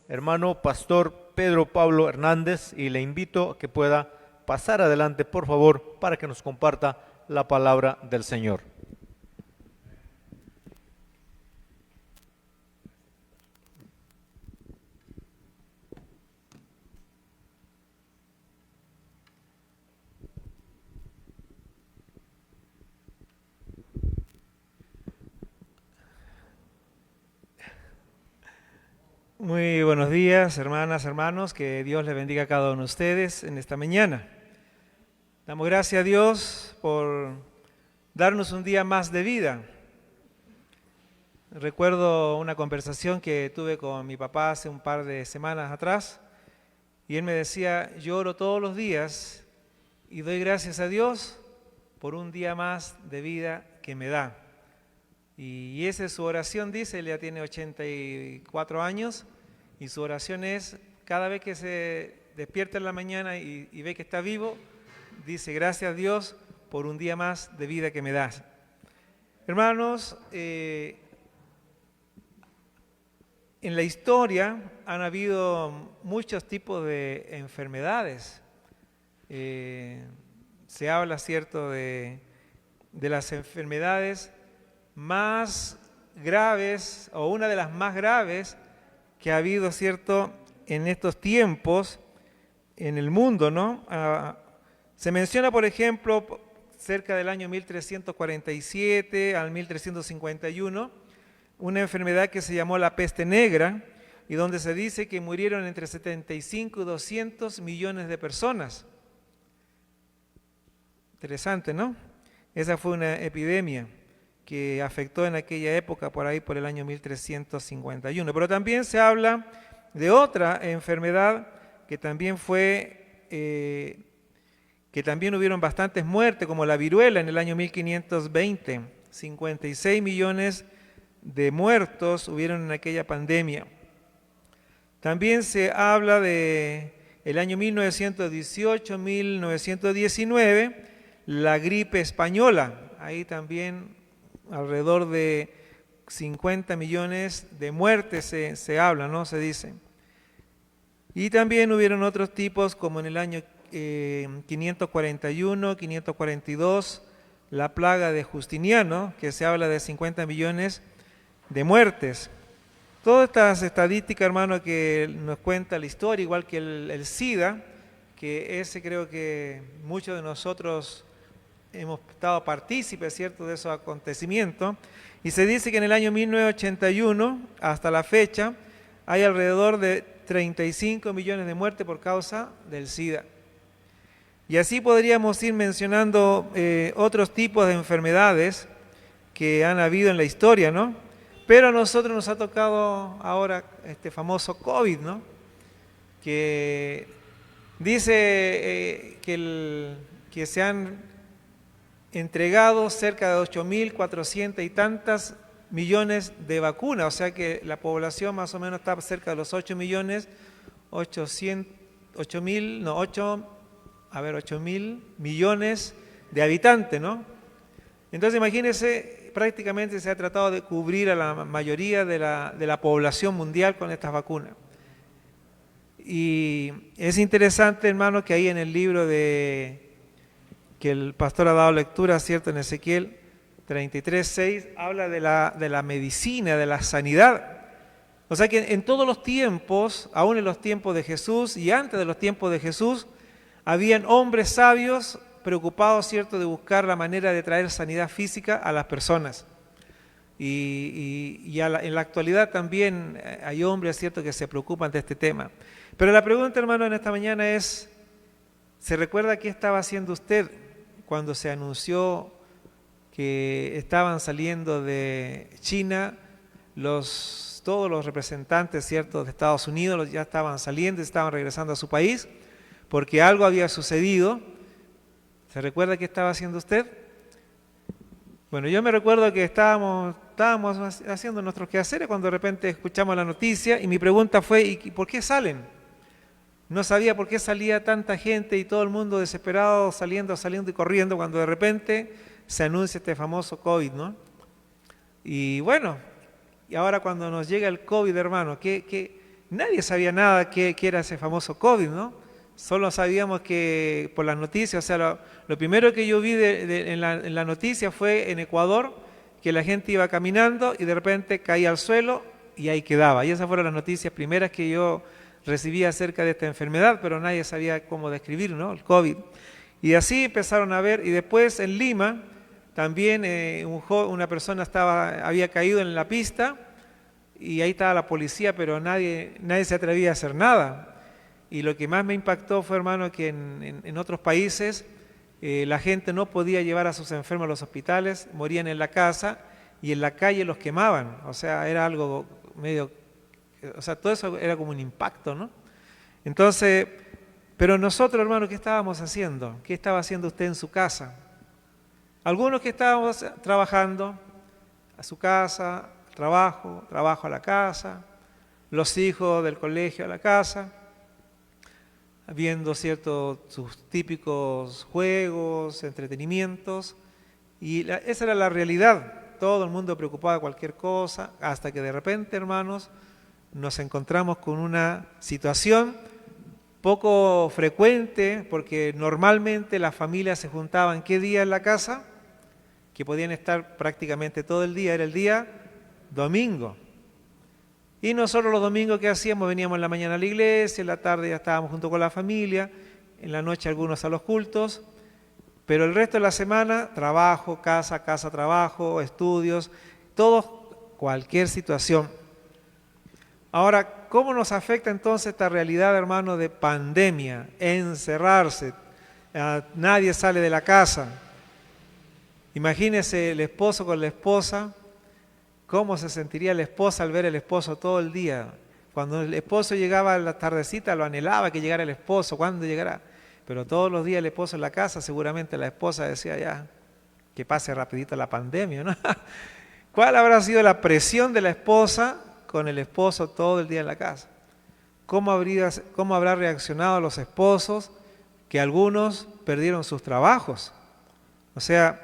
hermano pastor Pedro Pablo Hernández y le invito a que pueda pasar adelante, por favor, para que nos comparta la palabra del Señor. Muy buenos días, hermanas, hermanos, que Dios les bendiga a cada uno de ustedes en esta mañana. Damos gracias a Dios por darnos un día más de vida. Recuerdo una conversación que tuve con mi papá hace un par de semanas atrás y él me decía, yo oro todos los días y doy gracias a Dios por un día más de vida que me da. Y esa es su oración, dice, él ya tiene 84 años y su oración es, cada vez que se despierta en la mañana y ve que está vivo, dice, gracias a Dios por un día más de vida que me das. Hermanos, en la historia han habido muchos tipos de enfermedades. Se habla, cierto, de las enfermedades más graves, o una de las más graves que ha habido, cierto, en estos tiempos en el mundo, ¿no? Se menciona, por ejemplo, cerca del año 1347 al 1351, una enfermedad que se llamó la peste negra, y donde se dice que murieron entre 75 y 200 millones de personas. Interesante, ¿no? Esa fue una epidemia que afectó en aquella época, por ahí por el año 1351. Pero también se habla de otra enfermedad que también fue, que también hubieron bastantes muertes, como la viruela en el año 1520. 56 millones de muertos hubieron en aquella pandemia. También se habla de el año 1918, 1919, la gripe española. Ahí también alrededor de 50 millones de muertes se habla, ¿no? Se dice. Y también hubieron otros tipos, como en el año 541, 542, la plaga de Justiniano, que se habla de 50 millones de muertes. Todas estas estadísticas, hermano, que nos cuenta la historia, igual que el SIDA, que ese creo que muchos de nosotros hemos estado partícipes, ¿cierto?, de esos acontecimientos, y se dice que en el año 1981, hasta la fecha, hay alrededor de 35 millones de muertes por causa del SIDA. Y así podríamos ir mencionando otros tipos de enfermedades que han habido en la historia, ¿no? Pero a nosotros nos ha tocado ahora este famoso COVID, ¿no? Que dice que se han entregado cerca de 8.400 y tantas millones de vacunas, o sea que la población más o menos está cerca de los 8 mil millones de habitantes, ¿no? Entonces imagínense, prácticamente se ha tratado de cubrir a la mayoría de la población mundial con estas vacunas. Y es interesante, hermano, que ahí en el libro que el pastor ha dado lectura, ¿cierto?, en Ezequiel 33:6, habla de la medicina, de la sanidad. O sea que en todos los tiempos, aún en los tiempos de Jesús y antes de los tiempos de Jesús, habían hombres sabios preocupados, ¿cierto?, de buscar la manera de traer sanidad física a las personas. Y en la actualidad también hay hombres, ¿cierto?, que se preocupan de este tema. Pero la pregunta, hermano, en esta mañana es, ¿se recuerda qué estaba haciendo usted cuando se anunció que estaban saliendo de China todos los representantes, ¿cierto?, de Estados Unidos ya estaban saliendo, estaban regresando a su país, porque algo había sucedido? ¿Se recuerda qué estaba haciendo usted? Bueno, yo me recuerdo que estábamos haciendo nuestros quehaceres cuando de repente escuchamos la noticia y mi pregunta fue, ¿y por qué salen? No sabía por qué salía tanta gente y todo el mundo desesperado saliendo y corriendo cuando de repente se anuncia este famoso COVID, ¿no? Y bueno, y ahora cuando nos llega el COVID, hermano, ¿qué nadie sabía nada qué era ese famoso COVID, ¿no? Solo sabíamos que por las noticias, o sea, lo primero que yo vi en la noticia fue en Ecuador, que la gente iba caminando y de repente caía al suelo y ahí quedaba. Y esas fueron las noticias primeras que yo recibí acerca de esta enfermedad, pero nadie sabía cómo describir, ¿no? El COVID. Y así empezaron a ver, y después en Lima también una persona había caído en la pista y ahí estaba la policía, pero nadie se atrevía a hacer nada. Y lo que más me impactó fue, hermano, que en otros países la gente no podía llevar a sus enfermos a los hospitales, morían en la casa y en la calle los quemaban. O sea, era algo medio, o sea, todo eso era como un impacto, ¿no? Entonces, pero nosotros, hermano, ¿qué estábamos haciendo? ¿Qué estaba haciendo usted en su casa? Algunos que estábamos trabajando a su casa, trabajo a la casa, los hijos del colegio a la casa, viendo sus típicos juegos, entretenimientos, y esa era la realidad. Todo el mundo preocupado de cualquier cosa, hasta que de repente, hermanos, nos encontramos con una situación poco frecuente, porque normalmente las familias se juntaban ¿qué día en la casa? Que podían estar prácticamente todo el día, era el día domingo. Y nosotros los domingos, ¿qué hacíamos? Veníamos en la mañana a la iglesia, en la tarde ya estábamos junto con la familia, en la noche algunos a los cultos, pero el resto de la semana, trabajo, casa, trabajo, estudios, todo, cualquier situación. Ahora, ¿cómo nos afecta entonces esta realidad, hermano, de pandemia, encerrarse? Nadie sale de la casa. Imagínese el esposo con la esposa. ¿Cómo se sentiría la esposa al ver al esposo todo el día? Cuando el esposo llegaba a la tardecita, lo anhelaba que llegara el esposo. ¿Cuándo llegará? Pero todos los días el esposo en la casa, seguramente la esposa decía ya, que pase rapidito la pandemia, ¿no? ¿Cuál habrá sido la presión de la esposa con el esposo todo el día en la casa? ¿Cómo habrá reaccionado los esposos que algunos perdieron sus trabajos? O sea,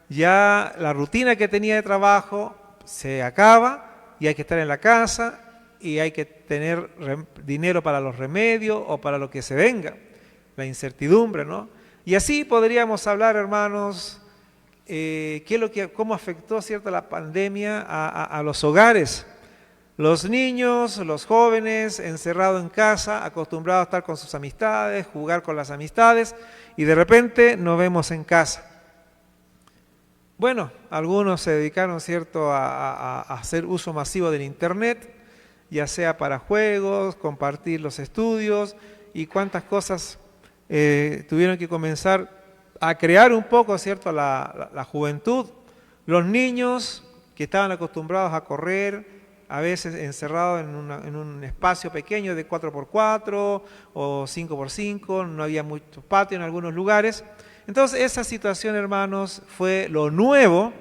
ya la rutina que tenía de trabajo se acaba y hay que estar en la casa y hay que tener dinero para los remedios o para lo que se venga, la incertidumbre, ¿no? Y así podríamos hablar, hermanos, cómo afectó, ¿cierto?, la pandemia a los hogares. Los niños, los jóvenes, encerrados en casa, acostumbrados a estar con sus amistades, jugar con las amistades, y de repente nos vemos en casa. Bueno, algunos se dedicaron, ¿cierto?, a hacer uso masivo del Internet, ya sea para juegos, compartir los estudios y cuántas cosas tuvieron que comenzar a crear un poco, ¿cierto?, la juventud. Los niños que estaban acostumbrados a correr, a veces encerrados en un espacio pequeño de 4x4 o 5x5, no había muchos patios en algunos lugares. Entonces esa situación, hermanos, fue lo nuevo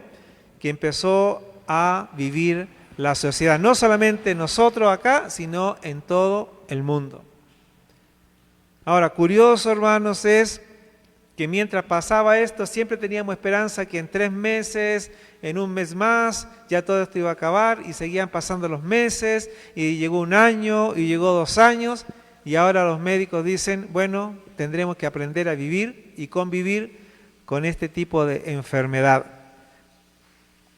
que empezó a vivir la sociedad, no solamente nosotros acá, sino en todo el mundo. Ahora, curioso, hermanos, es que mientras pasaba esto, siempre teníamos esperanza que en 3 meses, en 1 mes más, ya todo esto iba a acabar, y seguían pasando los meses, y llegó 1 año, y llegó 2 años, y ahora los médicos dicen, bueno, tendremos que aprender a vivir y convivir con este tipo de enfermedad.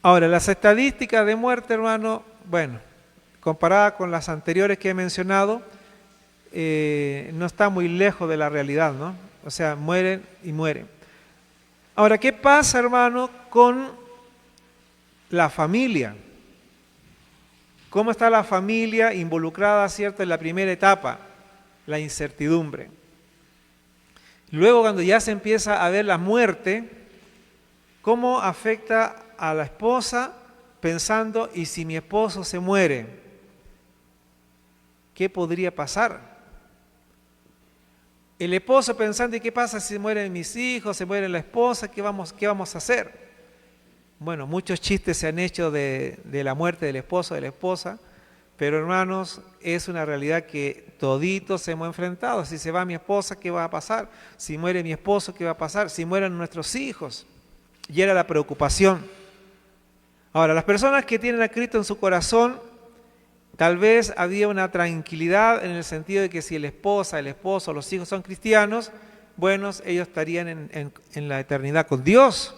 Ahora, las estadísticas de muerte, hermano, bueno, comparada con las anteriores que he mencionado, no está muy lejos de la realidad, ¿no? O sea, mueren y mueren. Ahora, ¿qué pasa, hermano, con la familia? ¿Cómo está la familia involucrada, cierto, en la primera etapa? La incertidumbre. Luego, cuando ya se empieza a ver la muerte, ¿cómo afecta a la esposa pensando, ¿y si mi esposo se muere? ¿Qué podría pasar? El esposo pensando, ¿y qué pasa si mueren mis hijos, se muere la esposa? ¿Qué vamos a hacer? Bueno, muchos chistes se han hecho de la muerte del esposo, de la esposa, pero hermanos, es una realidad que toditos hemos enfrentado. Si se va mi esposa, ¿qué va a pasar? Si muere mi esposo, ¿qué va a pasar? Si mueren nuestros hijos. Y era la preocupación. Ahora, las personas que tienen a Cristo en su corazón Tal vez había una tranquilidad en el sentido de que si la esposa, el esposo, los hijos son cristianos, buenos, ellos estarían en la eternidad con Dios.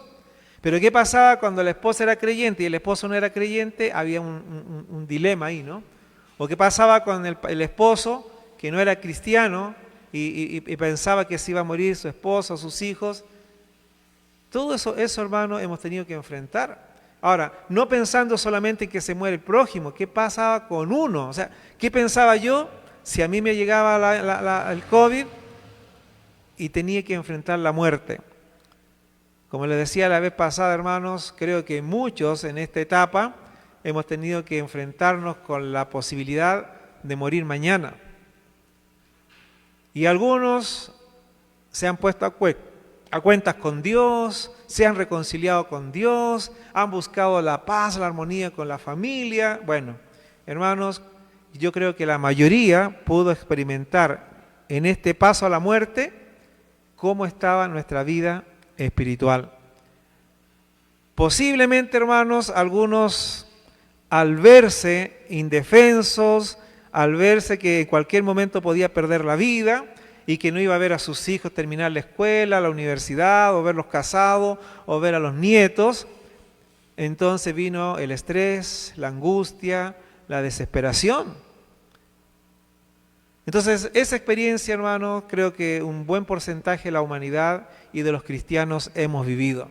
Pero ¿qué pasaba cuando la esposa era creyente y el esposo no era creyente? Había un dilema ahí, ¿no? ¿O qué pasaba con el esposo que no era cristiano y pensaba que se iba a morir su esposa, sus hijos? Todo eso, hermano, hemos tenido que enfrentar. Ahora, no pensando solamente en que se muere el prójimo, ¿qué pasaba con uno? O sea, ¿qué pensaba yo si a mí me llegaba el COVID y tenía que enfrentar la muerte? Como les decía la vez pasada, hermanos, creo que muchos en esta etapa hemos tenido que enfrentarnos con la posibilidad de morir mañana. Y algunos se han puesto a cuentas con Dios, se han reconciliado con Dios, han buscado la paz, la armonía con la familia. Bueno, hermanos, yo creo que la mayoría pudo experimentar en este paso a la muerte cómo estaba nuestra vida espiritual. Posiblemente, hermanos, algunos al verse indefensos, al verse que en cualquier momento podía perder la vida y que no iba a ver a sus hijos terminar la escuela, la universidad, o verlos casados, o ver a los nietos, entonces vino el estrés, la angustia, la desesperación. Entonces, esa experiencia, hermano, creo que un buen porcentaje de la humanidad y de los cristianos hemos vivido.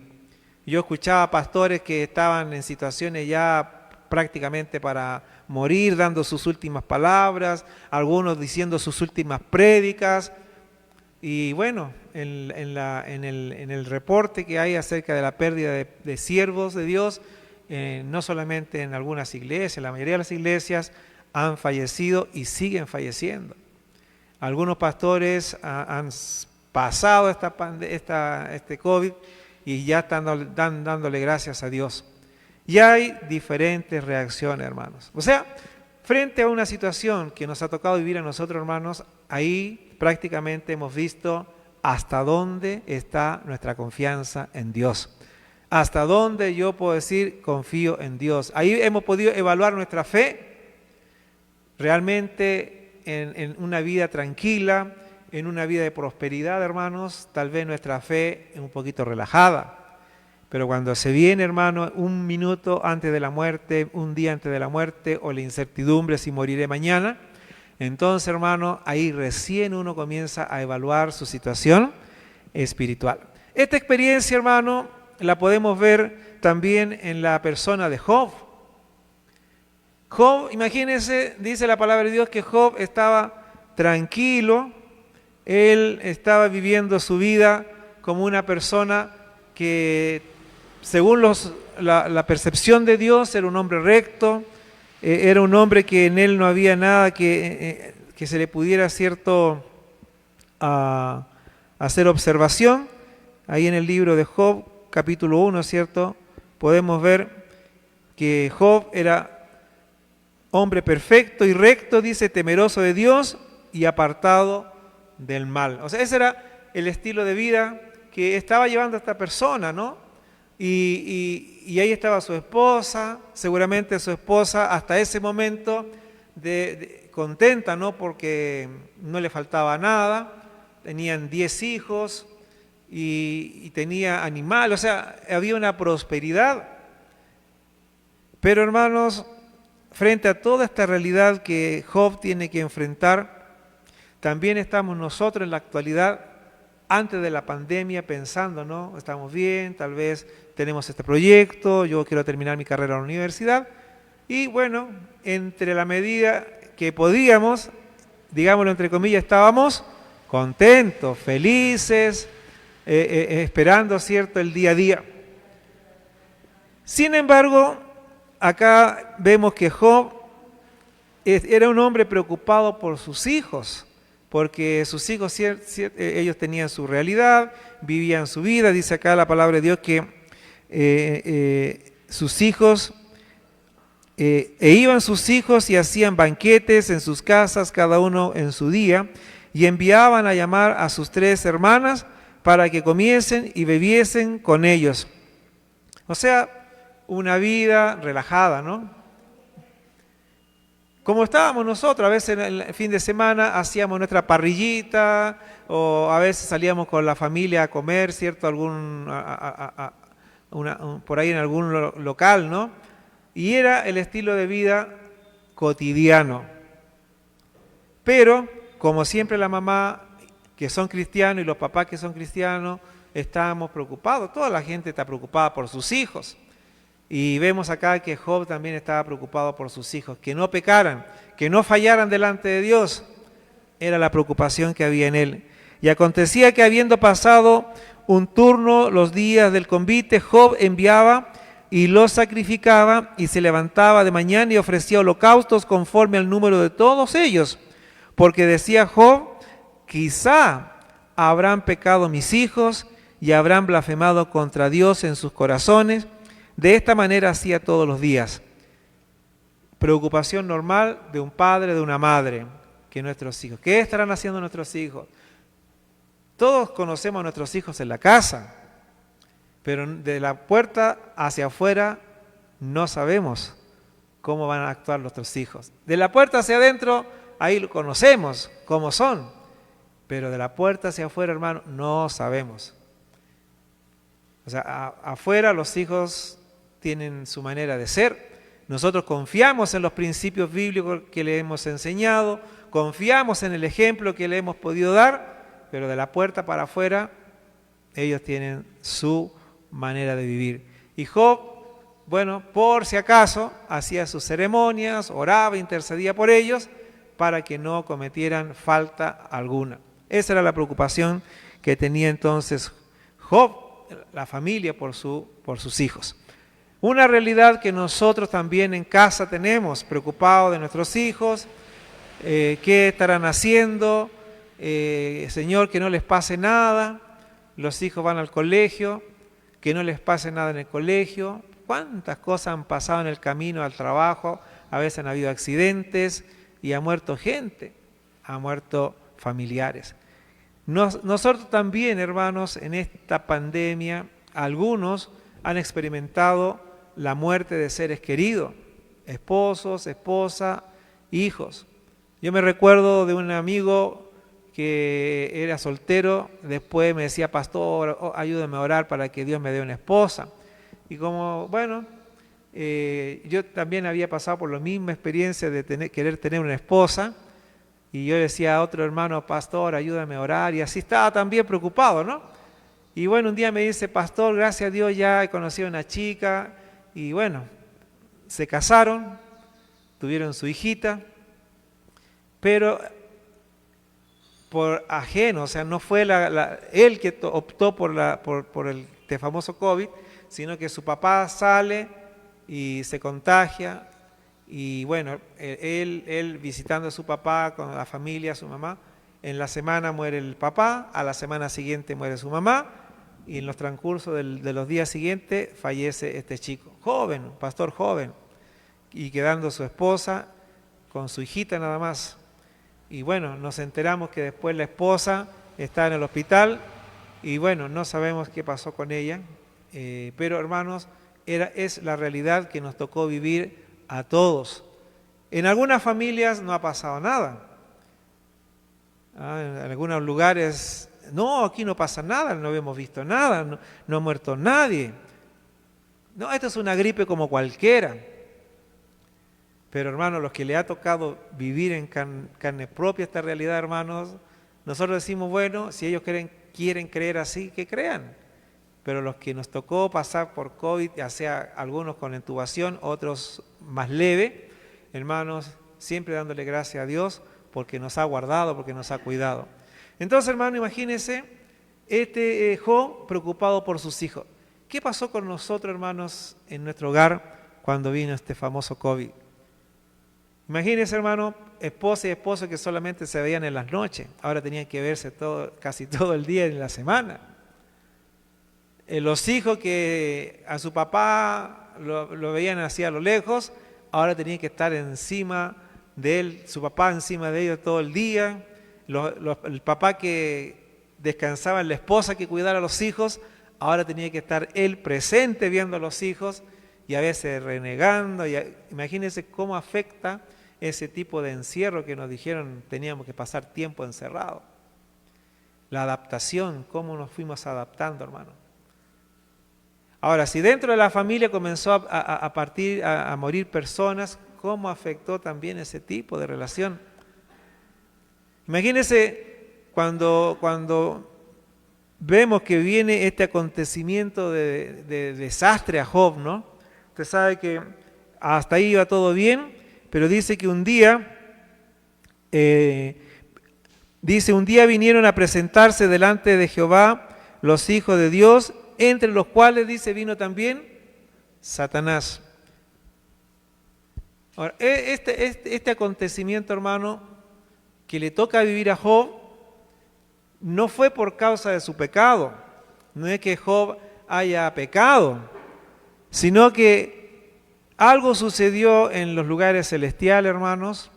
Yo escuchaba pastores que estaban en situaciones ya prácticamente para morir, dando sus últimas palabras, algunos diciendo sus últimas prédicas. Y bueno, en el reporte que hay acerca de la pérdida de siervos de Dios, no solamente en algunas iglesias, la mayoría de las iglesias han fallecido y siguen falleciendo. Algunos pastores han pasado este COVID y ya están dándole gracias a Dios. Y hay diferentes reacciones, hermanos. O sea, frente a una situación que nos ha tocado vivir a nosotros, hermanos, ahí prácticamente hemos visto hasta dónde está nuestra confianza en Dios. Hasta dónde yo puedo decir confío en Dios. Ahí hemos podido evaluar nuestra fe realmente en una vida tranquila, en una vida de prosperidad, hermanos. Tal vez nuestra fe es un poquito relajada. Pero cuando se viene, hermano, un minuto antes de la muerte, un día antes de la muerte, o la incertidumbre si moriré mañana, entonces, hermano, ahí recién uno comienza a evaluar su situación espiritual. Esta experiencia, hermano, la podemos ver también en la persona de Job. Job, imagínense, dice la palabra de Dios que Job estaba tranquilo, él estaba viviendo su vida como una persona que, según la percepción de Dios, era un hombre recto, era un hombre que en él no había nada que se le pudiera, hacer observación. Ahí en el libro de Job, capítulo 1, ¿cierto? Podemos ver que Job era hombre perfecto y recto, dice, temeroso de Dios y apartado del mal. O sea, ese era el estilo de vida que estaba llevando a esta persona, ¿no? Y ahí estaba su esposa, seguramente su esposa hasta ese momento contenta, ¿no? Porque no le faltaba nada, tenían 10 hijos y tenía animales, o sea, había una prosperidad. Pero, hermanos, frente a toda esta realidad que Job tiene que enfrentar, también estamos nosotros en la actualidad, antes de la pandemia, pensando, ¿no? Estamos bien, tal vez tenemos este proyecto, yo quiero terminar mi carrera en la universidad, y bueno, entre la medida que podíamos, digámoslo entre comillas, estábamos contentos, felices, esperando, ¿cierto?, el día a día. Sin embargo, acá vemos que Job era un hombre preocupado por sus hijos, porque sus hijos, ellos tenían su realidad, vivían su vida. Dice acá la palabra de Dios que sus hijos, iban sus hijos y hacían banquetes en sus casas, cada uno en su día, y enviaban a llamar a sus 3 hermanas para que comiesen y bebiesen con ellos. O sea, una vida relajada, ¿no? como estábamos nosotros, a veces en el fin de semana hacíamos nuestra parrillita, o a veces salíamos con la familia a comer, ¿cierto? Por ahí en algún local, ¿no? Y era el estilo de vida cotidiano. Pero, como siempre la mamá, que son cristianos, y los papás que son cristianos, estábamos preocupados. Toda la gente está preocupada por sus hijos. Y vemos acá que Job también estaba preocupado por sus hijos, que no pecaran, que no fallaran delante de Dios. Era la preocupación que había en él. Y acontecía que habiendo pasado un turno los días del convite, Job enviaba y los sacrificaba, y se levantaba de mañana y ofrecía holocaustos conforme al número de todos ellos. Porque decía Job, quizá habrán pecado mis hijos y habrán blasfemado contra Dios en sus corazones. De esta manera hacía todos los días. Preocupación normal de un padre, de una madre, que nuestros hijos. ¿Qué estarán haciendo nuestros hijos? Todos conocemos a nuestros hijos en la casa, pero de la puerta hacia afuera no sabemos cómo van a actuar nuestros hijos. De la puerta hacia adentro, ahí lo conocemos cómo son, pero de la puerta hacia afuera, hermano, no sabemos. O sea, afuera los hijos tienen su manera de ser. Nosotros confiamos en los principios bíblicos que le hemos enseñado, confiamos en el ejemplo que le hemos podido dar, pero de la puerta para afuera ellos tienen su manera de vivir. Y Job, bueno, por si acaso, hacía sus ceremonias, oraba, intercedía por ellos para que no cometieran falta alguna. Esa era la preocupación que tenía entonces Job, la familia, por sus hijos. Una realidad que nosotros también en casa tenemos, preocupados de nuestros hijos, qué estarán haciendo, Señor, que no les pase nada. Los hijos van al colegio, que no les pase nada en el colegio. ¿Cuántas cosas han pasado en el camino al trabajo? A veces han habido accidentes y ha muerto gente, ha muerto familiares. Nosotros también, hermanos, en esta pandemia, algunos han experimentado la muerte de seres queridos, esposos, esposa, hijos. Yo me recuerdo de un amigo que era soltero, después me decía, pastor, ayúdame a orar para que Dios me dé una esposa. Y como, bueno, yo también había pasado por la misma experiencia de querer tener una esposa, y yo decía a otro hermano, pastor, ayúdame a orar, y así estaba también preocupado, ¿no? Y bueno, un día me dice, pastor, gracias a Dios ya he conocido a una chica, y bueno, se casaron, tuvieron su hijita, pero por ajeno, o sea, no fue él que optó por este famoso COVID, sino que su papá sale y se contagia, y bueno, él visitando a su papá con la familia, a su mamá, en la semana muere el papá, a la semana siguiente muere su mamá, y en los transcurso de los días siguientes fallece este chico, joven, pastor joven, y quedando su esposa con su hijita nada más. Y bueno, nos enteramos que después la esposa está en el hospital, y bueno, no sabemos qué pasó con ella, pero hermanos, es la realidad que nos tocó vivir a todos. En algunas familias no ha pasado nada. En algunos lugares, no, aquí no pasa nada, no hemos visto nada, no ha muerto nadie. No, esto es una gripe como cualquiera. Pero hermanos, los que le ha tocado vivir en carne propia esta realidad, hermanos, nosotros decimos, bueno, si ellos quieren creer así, que crean. Pero los que nos tocó pasar por COVID, ya sea algunos con intubación, otros más leve, hermanos, siempre dándole gracias a Dios porque nos ha guardado, porque nos ha cuidado. Entonces, hermano, imagínense, Job preocupado por sus hijos. ¿Qué pasó con nosotros, hermanos, en nuestro hogar cuando vino este famoso COVID? Imagínense, hermano, esposa y esposo que solamente se veían en las noches, ahora tenían que verse casi todo el día en la semana. Los hijos que a su papá lo veían así a lo lejos, ahora tenían que estar encima de él, su papá encima de ellos todo el día. El papá que descansaba en la esposa que cuidara a los hijos, ahora tenía que estar él presente viendo a los hijos y a veces renegando. Imagínense cómo afecta ese tipo de encierro que nos dijeron teníamos que pasar tiempo encerrado. La adaptación, cómo nos fuimos adaptando, hermano. Ahora, si dentro de la familia comenzó a morir personas, ¿cómo afectó también ese tipo de relación? Imagínense cuando vemos que viene este acontecimiento de desastre a Job, ¿no? Usted sabe que hasta ahí iba todo bien, pero dice que un día vinieron a presentarse delante de Jehová los hijos de Dios, entre los cuales, dice, vino también Satanás. Ahora, este acontecimiento, hermano, que le toca vivir a Job, no fue por causa de su pecado, no es que Job haya pecado, sino que algo sucedió en los lugares celestiales, hermanos,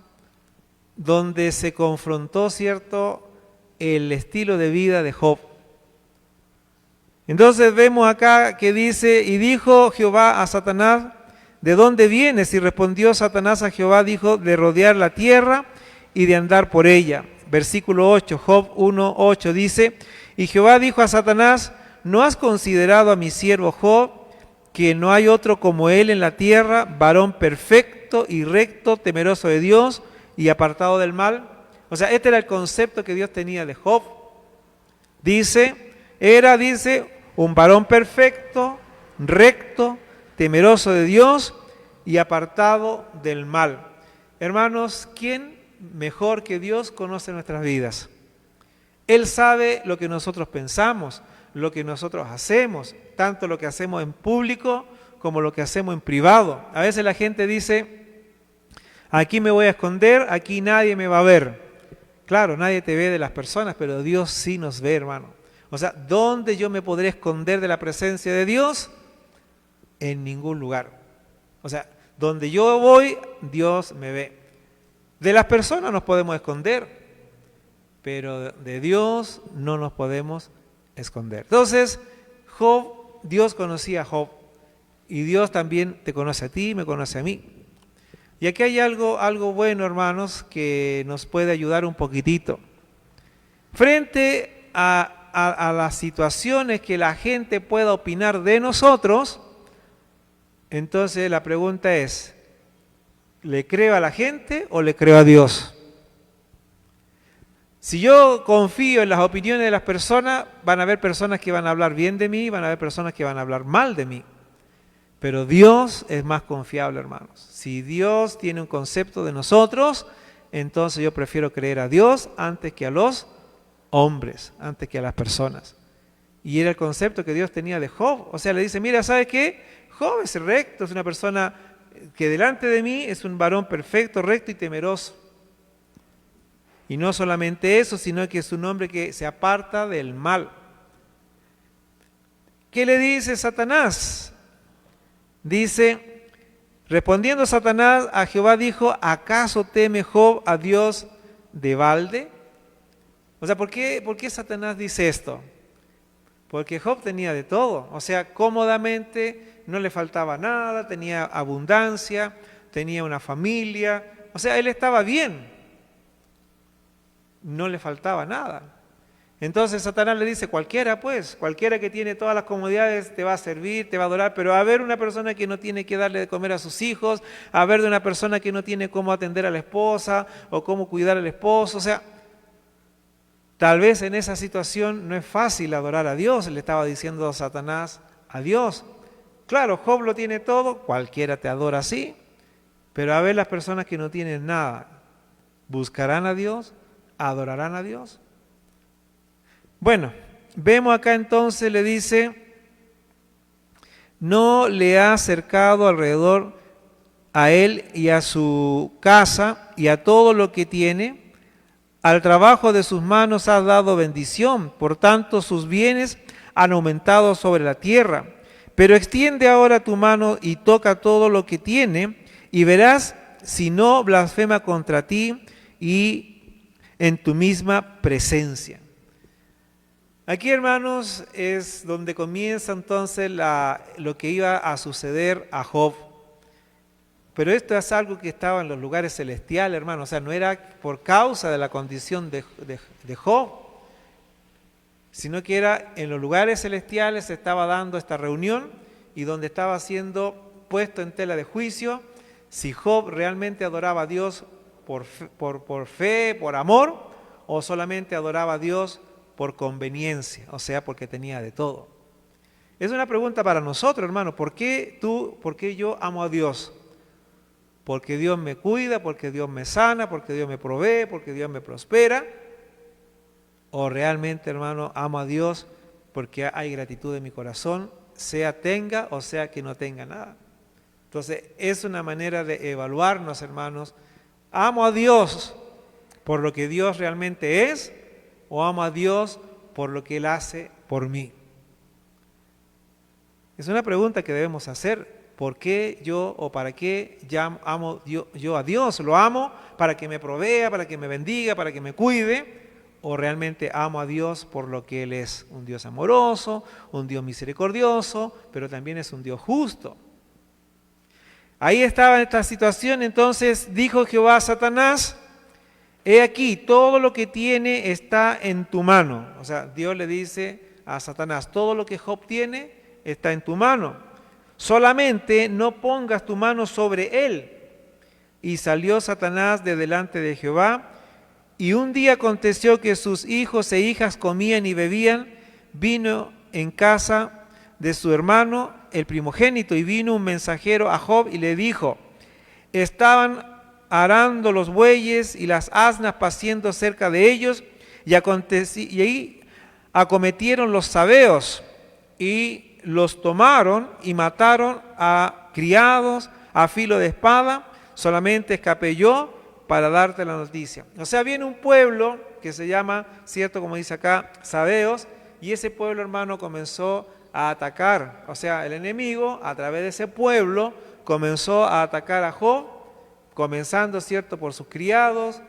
donde se confrontó, ¿cierto?, el estilo de vida de Job. Entonces vemos acá que dice, y dijo Jehová a Satanás, ¿de dónde vienes? Y respondió Satanás a Jehová, dijo, de rodear la tierra y de andar por ella. Versículo 8, Job 1:8 dice, y Jehová dijo a Satanás, ¿no has considerado a mi siervo Job, que no hay otro como él en la tierra, varón perfecto y recto, temeroso de Dios y apartado del mal? O sea, este era el concepto que Dios tenía de Job. Dice, un varón perfecto, recto, temeroso de Dios y apartado del mal. Hermanos, ¿quién mejor que Dios conoce nuestras vidas? Él sabe lo que nosotros pensamos, lo que nosotros hacemos, tanto lo que hacemos en público como lo que hacemos en privado. A veces la gente dice, aquí me voy a esconder, aquí nadie me va a ver. Claro, nadie te ve de las personas, pero Dios sí nos ve, hermano. O sea, ¿dónde yo me podré esconder de la presencia de Dios? En ningún lugar. O sea, donde yo voy, Dios me ve. De las personas nos podemos esconder, pero de Dios no nos podemos esconder. Entonces, Dios conocía a Job, y Dios también te conoce a ti, me conoce a mí. Y aquí hay algo bueno, hermanos, que nos puede ayudar un poquitito. Frente a las situaciones que la gente pueda opinar de nosotros, entonces la pregunta es, ¿le creo a la gente o le creo a Dios? Si yo confío en las opiniones de las personas, van a haber personas que van a hablar bien de mí, van a haber personas que van a hablar mal de mí. Pero Dios es más confiable, hermanos. Si Dios tiene un concepto de nosotros, entonces yo prefiero creer a Dios antes que a los hombres, antes que a las personas. Y era el concepto que Dios tenía de Job. O sea, le dice, mira, ¿sabes qué? Job es recto, es una persona que delante de mí es un varón perfecto, recto y temeroso. Y no solamente eso, sino que es un hombre que se aparta del mal. ¿Qué le dice Satanás? Dice, respondiendo Satanás a Jehová dijo, ¿acaso teme Job a Dios de balde? O sea, ¿por qué Satanás dice esto? Porque Job tenía de todo, o sea, cómodamente, no le faltaba nada, tenía abundancia, tenía una familia, o sea, él estaba bien, no le faltaba nada. Entonces Satanás le dice, cualquiera que tiene todas las comodidades te va a servir, te va a adorar, pero a ver una persona que no tiene que darle de comer a sus hijos, a ver de una persona que no tiene cómo atender a la esposa o cómo cuidar al esposo, o sea, tal vez en esa situación no es fácil adorar a Dios, le estaba diciendo Satanás a Dios. Claro, Job lo tiene todo, cualquiera te adora así, pero a ver las personas que no tienen nada, ¿buscarán a Dios? ¿Adorarán a Dios? Bueno, vemos acá entonces, le dice, no le ha cercado alrededor a él y a su casa y a todo lo que tiene. Al trabajo de sus manos has dado bendición, por tanto sus bienes han aumentado sobre la tierra. Pero extiende ahora tu mano y toca todo lo que tiene, y verás si no blasfema contra ti y en tu misma presencia. Aquí, hermanos, es donde comienza entonces lo que iba a suceder a Job. pero esto es algo que estaba en los lugares celestiales, hermano. O sea, no era por causa de la condición de Job, sino que era en los lugares celestiales se estaba dando esta reunión y donde estaba siendo puesto en tela de juicio si Job realmente adoraba a Dios por fe, por amor, o solamente adoraba a Dios por conveniencia, o sea, porque tenía de todo. Es una pregunta para nosotros, hermano. ¿Por qué yo amo a Dios? Porque Dios me cuida, porque Dios me sana, porque Dios me provee, porque Dios me prospera. O realmente, hermano, amo a Dios porque hay gratitud en mi corazón, sea tenga o sea que no tenga nada. Entonces, es una manera de evaluarnos, hermanos. ¿Amo a Dios por lo que Dios realmente es o amo a Dios por lo que Él hace por mí? Es una pregunta que debemos hacer. ¿Por qué yo o para qué amo yo a Dios? ¿Lo amo para que me provea, para que me bendiga, para que me cuide? ¿O realmente amo a Dios por lo que Él es? Un Dios amoroso, un Dios misericordioso, pero también es un Dios justo. Ahí estaba en esta situación, entonces dijo Jehová a Satanás: he aquí, todo lo que tiene está en tu mano. O sea, Dios le dice a Satanás: todo lo que Job tiene está en tu mano. Solamente no pongas tu mano sobre él. Y salió Satanás de delante de Jehová. Y un día aconteció que sus hijos e hijas comían y bebían vino en casa de su hermano, el primogénito, y vino un mensajero a Job y le dijo: estaban arando los bueyes y las asnas paciendo cerca de ellos, y ahí acometieron los sabeos y los tomaron y mataron a criados a filo de espada. Solamente escapé yo para darte la noticia. O sea, viene un pueblo que se llama, cierto, como dice acá, sabeos, y ese pueblo, hermano, comenzó a atacar. O sea, el enemigo, a través de ese pueblo, comenzó a atacar a Job, comenzando, cierto, por sus criados,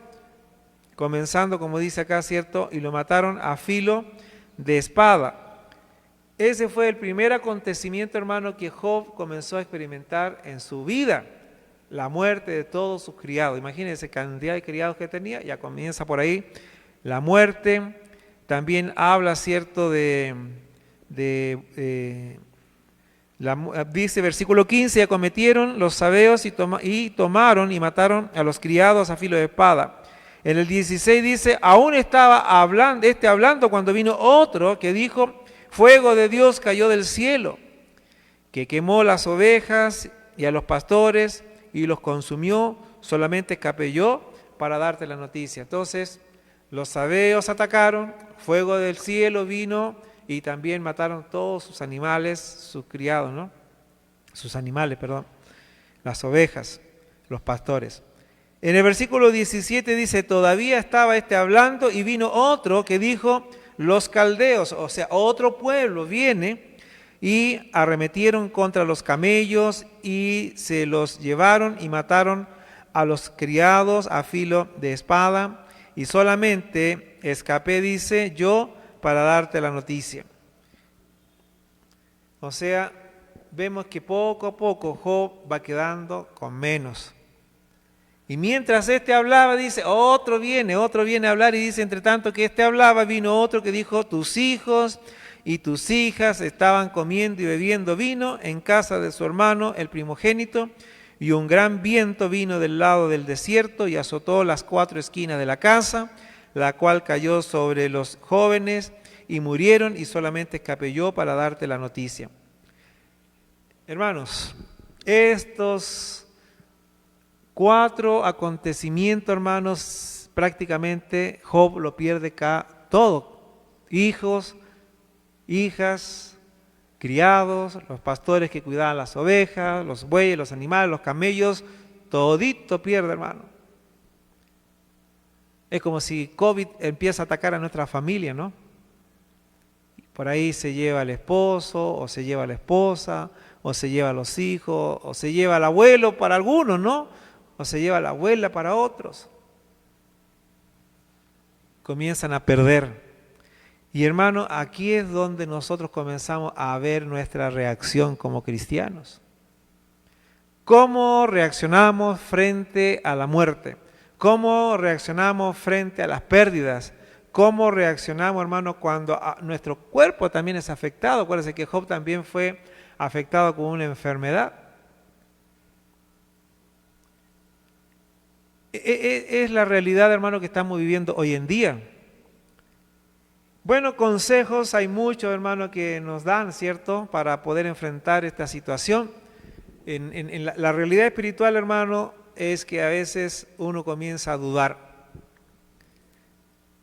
comenzando, como dice acá, cierto, y lo mataron a filo de espada. Ese fue el primer acontecimiento, hermano, que Job comenzó a experimentar en su vida. La muerte de todos sus criados. Imagínense cantidad de criados que tenía, ya comienza por ahí. La muerte también habla, cierto, dice versículo 15, y acometieron los sabeos y tomaron y mataron a los criados a filo de espada. En el 16 dice: aún estaba hablando cuando vino otro que dijo: fuego de Dios cayó del cielo, que quemó las ovejas y a los pastores y los consumió. Solamente escapé yo para darte la noticia. Entonces los sabeos atacaron, fuego del cielo vino y también mataron todos sus animales, sus criados, ¿no? Sus animales, perdón, las ovejas, los pastores. En el versículo 17 dice: todavía estaba hablando y vino otro que dijo: los caldeos, o sea, otro pueblo viene, y arremetieron contra los camellos y se los llevaron y mataron a los criados a filo de espada, y solamente escapé, dice, yo para darte la noticia. O sea, vemos que poco a poco Job va quedando con menos. Y mientras hablaba, dice, otro viene a hablar, y dice, entre tanto que hablaba, vino otro que dijo: tus hijos y tus hijas estaban comiendo y bebiendo vino en casa de su hermano, el primogénito, y un gran viento vino del lado del desierto y azotó las 4 esquinas de la casa, la cual cayó sobre los jóvenes y murieron, y solamente escapé yo para darte la noticia. Hermanos, estos 4 acontecimientos, hermanos, prácticamente Job lo pierde todo. Hijos, hijas, criados, los pastores que cuidaban las ovejas, los bueyes, los animales, los camellos, todito pierde, hermano. Es como si COVID empieza a atacar a nuestra familia, ¿no? Por ahí se lleva al esposo, o se lleva a la esposa, o se lleva a los hijos, o se lleva al abuelo para algunos, ¿no? O se lleva a la abuela para otros. Comienzan a perder. Y hermano, aquí es donde nosotros comenzamos a ver nuestra reacción como cristianos. ¿Cómo reaccionamos frente a la muerte? ¿Cómo reaccionamos frente a las pérdidas? ¿Cómo reaccionamos, hermano, cuando nuestro cuerpo también es afectado? Acuérdense que Job también fue afectado con una enfermedad. Es la realidad, hermano, que estamos viviendo hoy en día. Bueno, consejos hay muchos, hermano, que nos dan, ¿cierto?, para poder enfrentar esta situación. En la realidad espiritual, hermano, es que a veces uno comienza a dudar.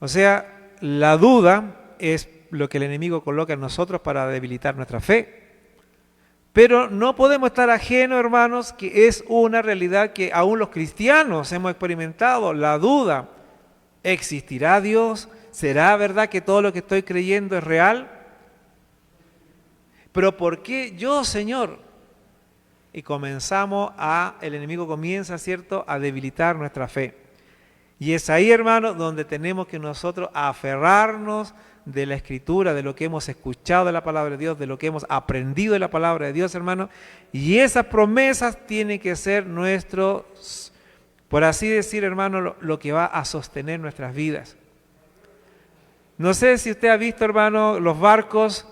O sea, la duda es lo que el enemigo coloca en nosotros para debilitar nuestra fe. Pero no podemos estar ajenos, hermanos, que es una realidad que aún los cristianos hemos experimentado, la duda. ¿Existirá Dios? ¿Será verdad que todo lo que estoy creyendo es real? ¿Pero por qué yo, Señor? Y el enemigo comienza, ¿cierto?, a debilitar nuestra fe. Y es ahí, hermano, donde tenemos que nosotros aferrarnos de la Escritura, de lo que hemos escuchado de la palabra de Dios, de lo que hemos aprendido de la palabra de Dios, hermano. Y esas promesas tienen que ser nuestros, por así decir, hermano, lo que va a sostener nuestras vidas. No sé si usted ha visto, hermano, los barcos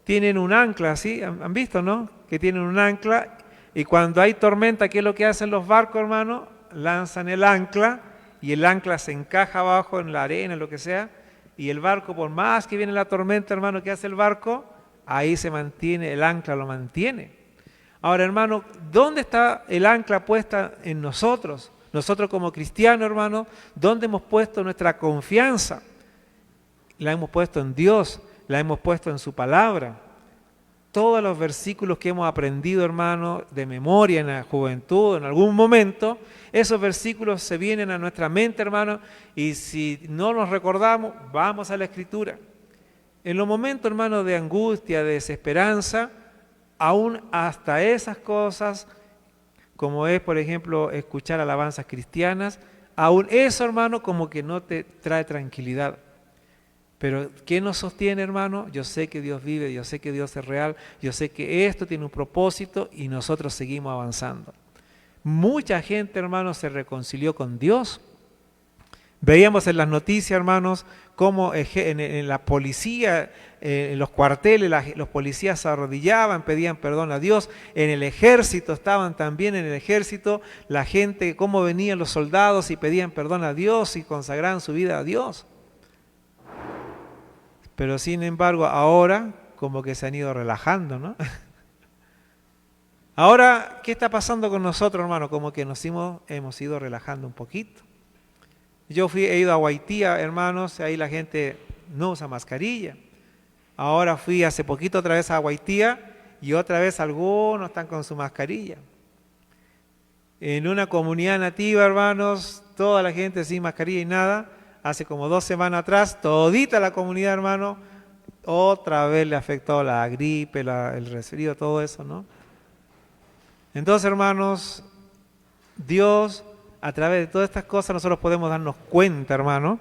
tienen un ancla, ¿sí? ¿Han visto, no? Que tienen un ancla, y cuando hay tormenta, ¿qué es lo que hacen los barcos, hermano? Lanzan el ancla, y el ancla se encaja abajo en la arena, en lo que sea, y el barco, por más que viene la tormenta, hermano, ¿qué hace el barco? Ahí se mantiene, el ancla lo mantiene. Ahora, hermano, ¿dónde está el ancla puesta en nosotros? Nosotros como cristianos, hermano, ¿dónde hemos puesto nuestra confianza? La hemos puesto en Dios, la hemos puesto en su palabra. Todos los versículos que hemos aprendido, hermano, de memoria en la juventud, en algún momento, esos versículos se vienen a nuestra mente, hermano, y si no los recordamos, vamos a la Escritura. En los momentos, hermano, de angustia, de desesperanza, aún hasta esas cosas, como es, por ejemplo, escuchar alabanzas cristianas, aún eso, hermano, como que no te trae tranquilidad. Pero ¿qué nos sostiene, hermano? Yo sé que Dios vive, yo sé que Dios es real, yo sé que esto tiene un propósito y nosotros seguimos avanzando. Mucha gente, hermano, se reconcilió con Dios. Veíamos en las noticias, hermanos, cómo en la policía, en los cuarteles, los policías se arrodillaban, pedían perdón a Dios. En el ejército, estaban también en el ejército, la gente, cómo venían los soldados y pedían perdón a Dios y consagraban su vida a Dios. Pero sin embargo, ahora como que se han ido relajando, ¿no? Ahora, ¿qué está pasando con nosotros, hermano? Como que nos hemos ido relajando un poquito. Yo he ido a Haití, hermanos, ahí la gente no usa mascarilla. Ahora fui hace poquito otra vez a Haití y otra vez algunos están con su mascarilla. En una comunidad nativa, hermanos, toda la gente sin mascarilla y nada. Hace como 2 semanas atrás, todita la comunidad, hermano, otra vez le afectó la gripe, el resfrío, todo eso, ¿no? Entonces, hermanos, Dios, a través de todas estas cosas, nosotros podemos darnos cuenta, hermano,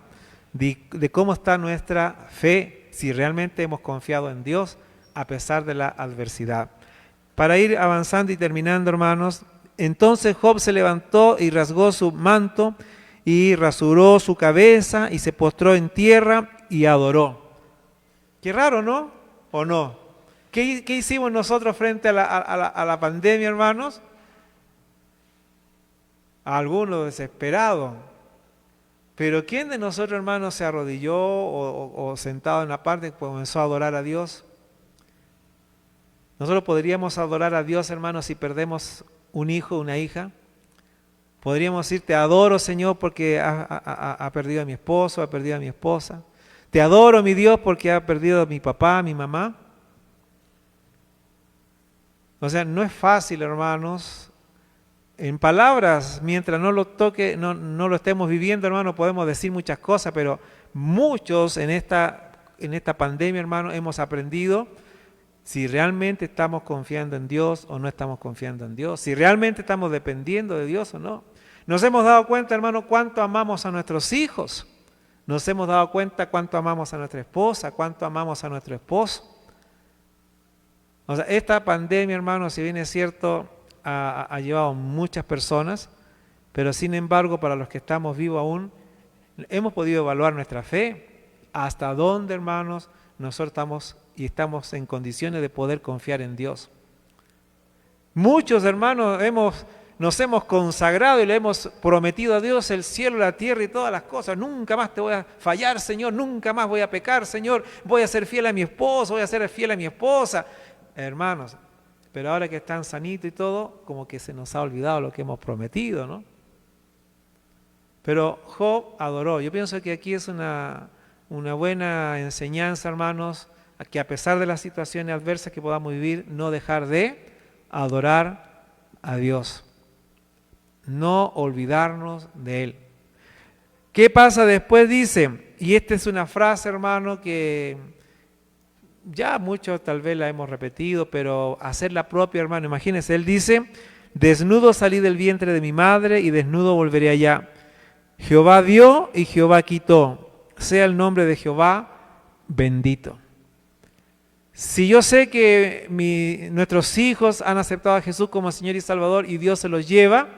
de cómo está nuestra fe, si realmente hemos confiado en Dios a pesar de la adversidad. Para ir avanzando y terminando, hermanos, entonces Job se levantó y rasgó su manto, y rasuró su cabeza y se postró en tierra y adoró. Qué raro, ¿no? ¿O no? ¿Qué hicimos nosotros frente a la pandemia, hermanos? Algunos desesperados. Pero ¿quién de nosotros, hermanos, se arrodilló o sentado en la parte comenzó a adorar a Dios? Nosotros podríamos adorar a Dios, hermanos, si perdemos un hijo, una hija. Podríamos decir, te adoro, Señor, porque ha perdido a mi esposo, ha perdido a mi esposa. Te adoro, mi Dios, porque ha perdido a mi papá, a mi mamá. O sea, no es fácil, hermanos. En palabras, mientras no lo toque, no lo estemos viviendo, hermano, podemos decir muchas cosas, pero muchos en esta pandemia, hermano, hemos aprendido si realmente estamos confiando en Dios o no estamos confiando en Dios, si realmente estamos dependiendo de Dios o no. Nos hemos dado cuenta, hermano, cuánto amamos a nuestros hijos. Nos hemos dado cuenta cuánto amamos a nuestra esposa, cuánto amamos a nuestro esposo. O sea, esta pandemia, hermano, si bien es cierto, ha llevado muchas personas, pero sin embargo, para los que estamos vivos aún, hemos podido evaluar nuestra fe, hasta dónde, hermanos, nosotros estamos en condiciones de poder confiar en Dios. Muchos, hermanos, nos hemos consagrado y le hemos prometido a Dios el cielo, la tierra y todas las cosas. Nunca más te voy a fallar, Señor, nunca más voy a pecar, Señor, voy a ser fiel a mi esposo, voy a ser fiel a mi esposa. Hermanos, pero ahora que están sanitos y todo, como que se nos ha olvidado lo que hemos prometido, ¿no? Pero Job adoró. Yo pienso que aquí es una buena enseñanza, hermanos, que a pesar de las situaciones adversas que podamos vivir, no dejar de adorar a Dios. No olvidarnos de Él. ¿Qué pasa después? Dice, y esta es una frase, hermano, que ya muchos tal vez la hemos repetido, pero hacerla propia, hermano. Imagínense, él dice, desnudo salí del vientre de mi madre y desnudo volveré allá. Jehová dio y Jehová quitó. Sea el nombre de Jehová bendito. Si yo sé que nuestros hijos han aceptado a Jesús como Señor y Salvador y Dios se los lleva,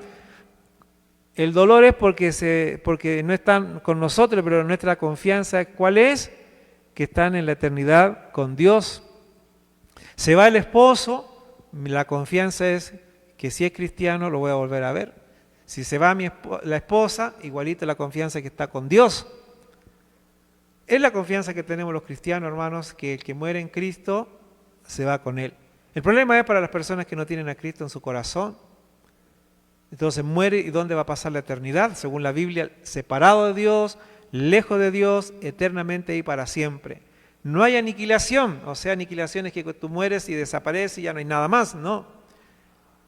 el dolor es porque no están con nosotros, pero nuestra confianza, ¿cuál es? Que están en la eternidad con Dios. Se va el esposo, la confianza es que si es cristiano lo voy a volver a ver. Si se va la esposa, igualito la confianza que está con Dios. Es la confianza que tenemos los cristianos, hermanos, que el que muere en Cristo se va con Él. El problema es para las personas que no tienen a Cristo en su corazón. Entonces muere, ¿y dónde va a pasar la eternidad? Según la Biblia, separado de Dios, lejos de Dios, eternamente y para siempre. No hay aniquilación, o sea, aniquilación es que tú mueres y desapareces y ya no hay nada más, no.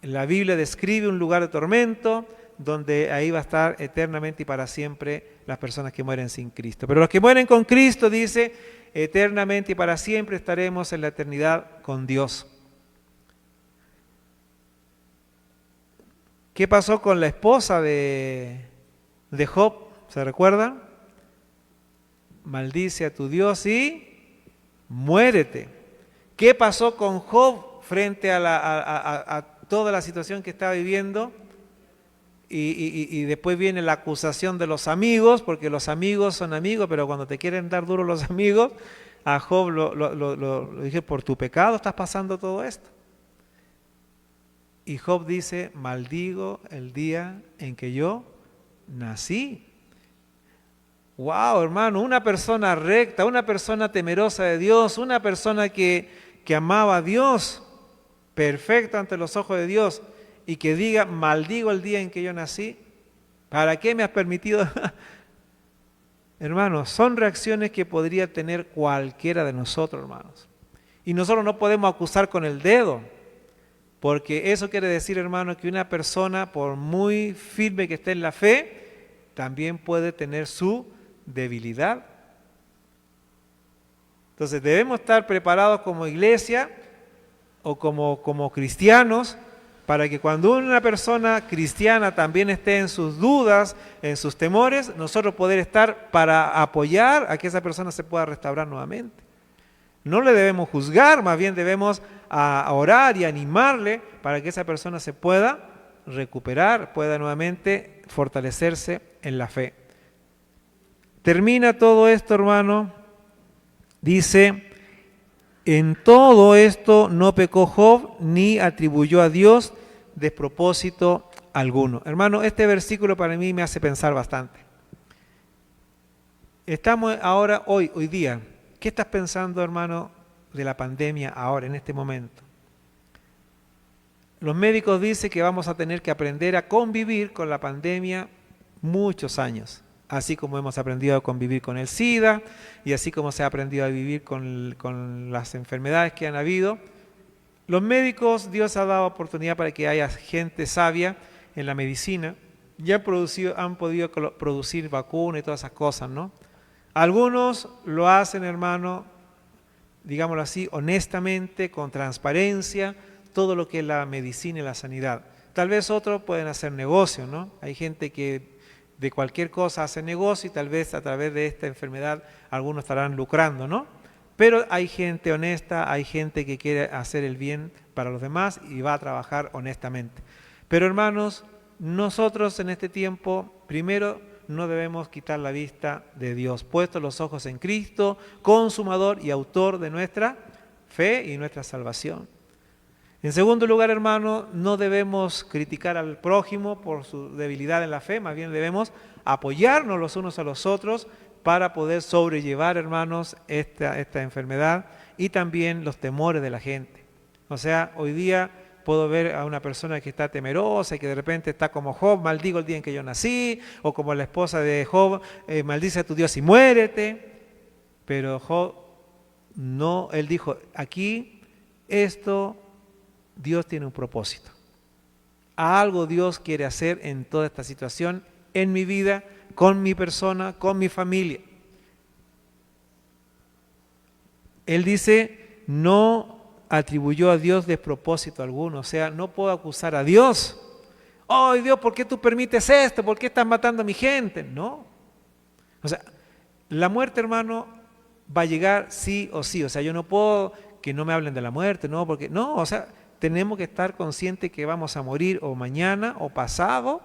La Biblia describe un lugar de tormento, donde ahí va a estar eternamente y para siempre las personas que mueren sin Cristo. Pero los que mueren con Cristo, dice, eternamente y para siempre estaremos en la eternidad con Dios. ¿Qué pasó con la esposa de Job? ¿Se recuerdan? Maldice a tu Dios y muérete. ¿Qué pasó con Job frente a toda la situación que estaba viviendo? Y después viene la acusación de los amigos, porque los amigos son amigos, pero cuando te quieren dar duro los amigos, a Job lo dije, por tu pecado estás pasando todo esto. Y Job dice, maldigo el día en que yo nací. Wow, hermano, una persona recta, una persona temerosa de Dios, una persona que amaba a Dios, perfecta ante los ojos de Dios, y que diga, maldigo el día en que yo nací, ¿para qué me has permitido? Hermanos, son reacciones que podría tener cualquiera de nosotros, hermanos. Y nosotros no podemos acusar con el dedo, porque eso quiere decir, hermano, que una persona, por muy firme que esté en la fe, también puede tener su debilidad. Entonces debemos estar preparados como iglesia o como cristianos, para que cuando una persona cristiana también esté en sus dudas, en sus temores, nosotros poder estar para apoyar a que esa persona se pueda restaurar nuevamente. No le debemos juzgar, más bien debemos orar y animarle para que esa persona se pueda recuperar, pueda nuevamente fortalecerse en la fe. Termina todo esto, hermano, dice, en todo esto no pecó Job ni atribuyó a Dios despropósito alguno. Hermano, este versículo para mí me hace pensar bastante. Estamos ahora, hoy día, ¿qué estás pensando, hermano, de la pandemia ahora, en este momento? Los médicos dicen que vamos a tener que aprender a convivir con la pandemia muchos años. Así como hemos aprendido a convivir con el SIDA y así como se ha aprendido a vivir con las enfermedades que han habido. Los médicos, Dios ha dado oportunidad para que haya gente sabia en la medicina y han podido producir vacunas y todas esas cosas, ¿no? Algunos lo hacen, hermano, digámoslo así, honestamente, con transparencia, todo lo que es la medicina y la sanidad. Tal vez otros pueden hacer negocio, ¿no? Hay gente que de cualquier cosa hace negocio y tal vez a través de esta enfermedad algunos estarán lucrando, ¿no? Pero hay gente honesta, hay gente que quiere hacer el bien para los demás y va a trabajar honestamente. Pero hermanos, nosotros en este tiempo, primero, no debemos quitar la vista de Dios, puestos los ojos en Cristo, consumador y autor de nuestra fe y nuestra salvación. En segundo lugar, hermano, no debemos criticar al prójimo por su debilidad en la fe, más bien debemos apoyarnos los unos a los otros para poder sobrellevar, hermanos, esta enfermedad y también los temores de la gente. O sea, hoy día puedo ver a una persona que está temerosa y que de repente está como Job, maldigo el día en que yo nací, o como la esposa de Job, maldice a tu Dios y muérete. Pero Job no, él dijo, aquí esto, Dios tiene un propósito. Algo Dios quiere hacer en toda esta situación, en mi vida, con mi persona, con mi familia. Él dice, no atribuyó a Dios despropósito alguno, o sea, no puedo acusar a Dios. ¡Oh, Dios, ¿por qué tú permites esto? ¿Por qué estás matando a mi gente? No. O sea, la muerte, hermano, va a llegar sí o sí. O sea, yo no puedo que no me hablen de la muerte, no, porque no, o sea, tenemos que estar conscientes que vamos a morir o mañana o pasado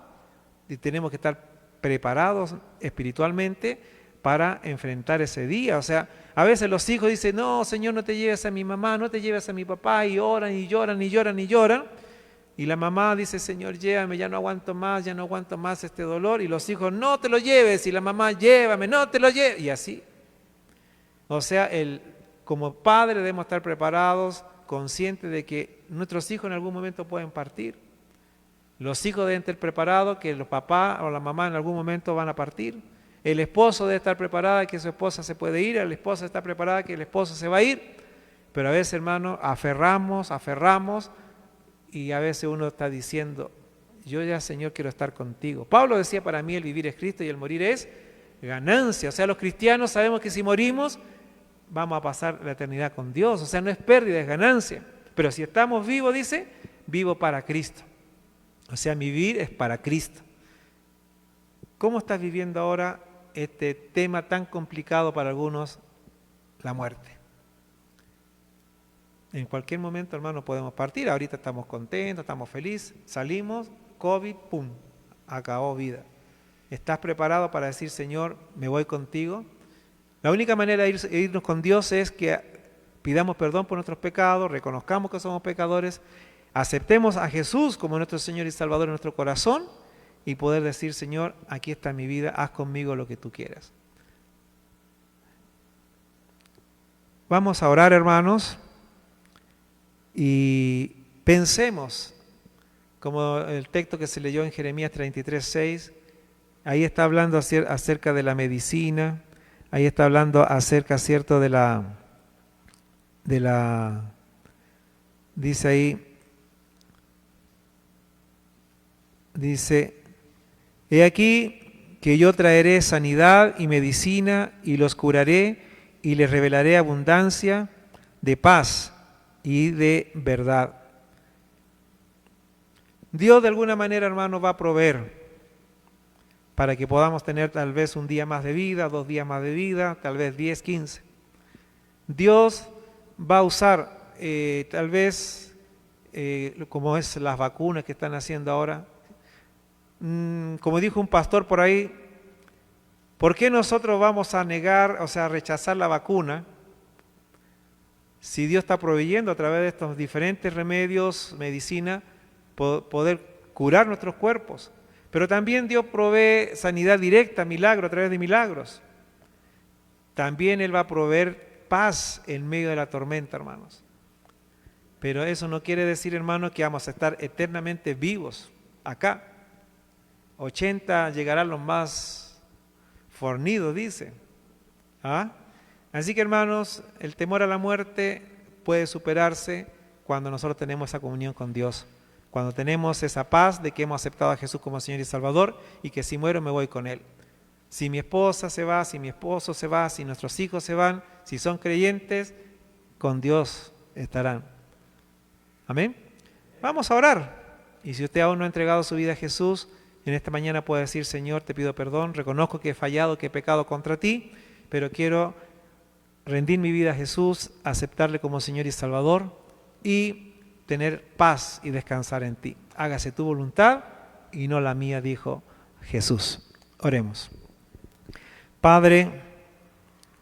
y tenemos que estar preparados espiritualmente para enfrentar ese día. O sea, a veces los hijos dicen, no, Señor, no te lleves a mi mamá, no te lleves a mi papá, y oran y lloran y lloran y lloran. Y la mamá dice, Señor, llévame, ya no aguanto más este dolor. Y los hijos, no te lo lleves. Y la mamá, llévame, no te lo lleves. Y así. O sea, como padre debemos estar preparados, conscientes de que nuestros hijos en algún momento pueden partir. Los hijos deben estar preparados que los papás o la mamá en algún momento van a partir. El esposo debe estar preparado que su esposa se puede ir, la esposa está preparada que el esposo se va a ir. Pero a veces, hermano, aferramos y a veces uno está diciendo, yo ya, Señor, quiero estar contigo. Pablo decía, para mí el vivir es Cristo y el morir es ganancia. O sea, los cristianos sabemos que si morimos vamos a pasar la eternidad con Dios. O sea, no es pérdida, es ganancia. Pero si estamos vivos, dice, vivo para Cristo. O sea, mi vivir es para Cristo. ¿Cómo estás viviendo ahora este tema tan complicado para algunos, la muerte? En cualquier momento, hermano, podemos partir. Ahorita estamos contentos, estamos felices, salimos, COVID, pum, acabó vida. ¿Estás preparado para decir, Señor, me voy contigo? La única manera de irnos con Dios es que pidamos perdón por nuestros pecados, reconozcamos que somos pecadores, aceptemos a Jesús como nuestro Señor y Salvador en nuestro corazón y poder decir, Señor, aquí está mi vida, haz conmigo lo que tú quieras. Vamos a orar, hermanos, y pensemos, como el texto que se leyó en Jeremías 33:6, ahí está hablando acerca de la medicina, ahí está hablando acerca, cierto, de la dice ahí, dice, he aquí que yo traeré sanidad y medicina y los curaré y les revelaré abundancia de paz y de verdad. Dios de alguna manera, hermano, va a proveer para que podamos tener tal vez un día más de vida, 2 días más de vida, tal vez 10, 15. Dios va a usar tal vez, como es las vacunas que están haciendo ahora, como dijo un pastor por ahí, ¿por qué nosotros vamos a negar, o sea, a rechazar la vacuna si Dios está proveyendo a través de estos diferentes remedios, medicina, poder curar nuestros cuerpos? Pero también Dios provee sanidad directa, milagro a través de milagros. También Él va a proveer paz en medio de la tormenta, hermanos. Pero eso no quiere decir, hermanos, que vamos a estar eternamente vivos acá. 80 llegarán los más fornidos, dice. ¿Ah? Así que, hermanos, el temor a la muerte puede superarse cuando nosotros tenemos esa comunión con Dios. Cuando tenemos esa paz de que hemos aceptado a Jesús como Señor y Salvador y que si muero me voy con Él. Si mi esposa se va, si mi esposo se va, si nuestros hijos se van, si son creyentes, con Dios estarán. Amén. Vamos a orar. Y si usted aún no ha entregado su vida a Jesús, en esta mañana puede decir, Señor, te pido perdón, reconozco que he fallado, que he pecado contra ti, pero quiero rendir mi vida a Jesús, aceptarle como Señor y Salvador y tener paz y descansar en ti. Hágase tu voluntad y no la mía, dijo Jesús. Oremos. Padre,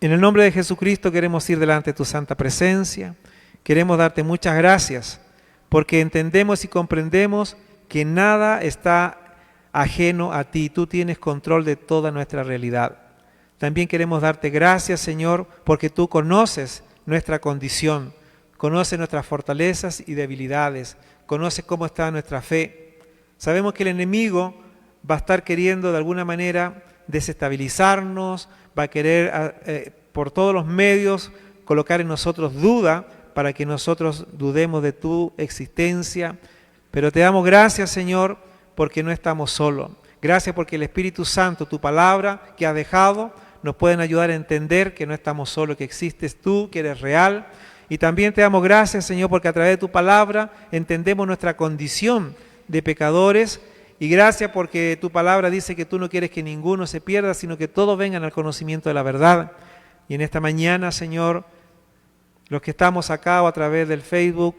en el nombre de Jesucristo queremos ir delante de tu santa presencia. Queremos darte muchas gracias porque entendemos y comprendemos que nada está ajeno a ti. Tú tienes control de toda nuestra realidad. También queremos darte gracias, Señor, porque tú conoces nuestra condición, conoces nuestras fortalezas y debilidades, conoces cómo está nuestra fe. Sabemos que el enemigo va a estar queriendo de alguna manera desestabilizarnos, va a querer por todos los medios colocar en nosotros duda para que nosotros dudemos de tu existencia. Pero te damos gracias, Señor, porque no estamos solos. Gracias porque el Espíritu Santo, tu palabra que has dejado, nos pueden ayudar a entender que no estamos solos, que existes tú, que eres real. Y también te damos gracias, Señor, porque a través de tu palabra entendemos nuestra condición de pecadores. Y gracias porque tu palabra dice que tú no quieres que ninguno se pierda, sino que todos vengan al conocimiento de la verdad. Y en esta mañana, Señor, los que estamos acá o a través del Facebook,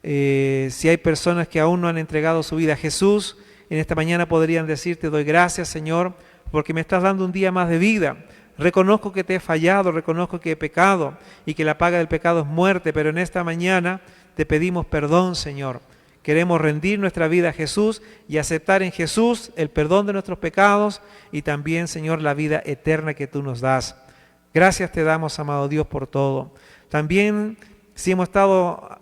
si hay personas que aún no han entregado su vida a Jesús, en esta mañana podrían decirte, doy gracias, Señor, porque me estás dando un día más de vida. Reconozco que te he fallado, reconozco que he pecado y que la paga del pecado es muerte, pero en esta mañana te pedimos perdón, Señor. Queremos rendir nuestra vida a Jesús y aceptar en Jesús el perdón de nuestros pecados y también, Señor, la vida eterna que tú nos das. Gracias te damos, amado Dios, por todo. También, si hemos estado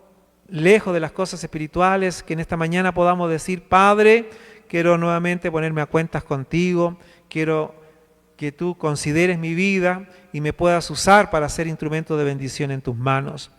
lejos de las cosas espirituales, que en esta mañana podamos decir, Padre, quiero nuevamente ponerme a cuentas contigo, quiero que tú consideres mi vida y me puedas usar para ser instrumento de bendición en tus manos.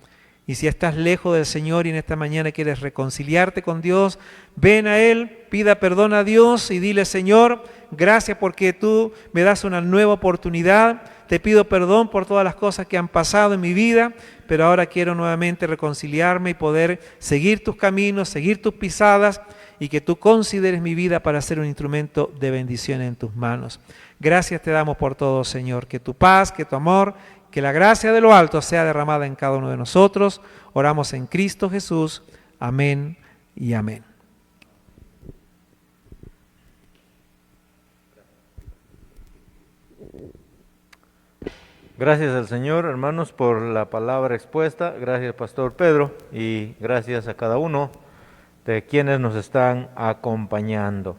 Y si estás lejos del Señor y en esta mañana quieres reconciliarte con Dios, ven a Él, pida perdón a Dios y dile, Señor, gracias porque tú me das una nueva oportunidad. Te pido perdón por todas las cosas que han pasado en mi vida, pero ahora quiero nuevamente reconciliarme y poder seguir tus caminos, seguir tus pisadas y que tú consideres mi vida para ser un instrumento de bendición en tus manos. Gracias te damos por todo, Señor, que tu paz, que tu amor, que la gracia de lo alto sea derramada en cada uno de nosotros. Oramos en Cristo Jesús. Amén y amén. Gracias al Señor, hermanos, por la palabra expuesta. Gracias, Pastor Pedro, y gracias a cada uno de quienes nos están acompañando.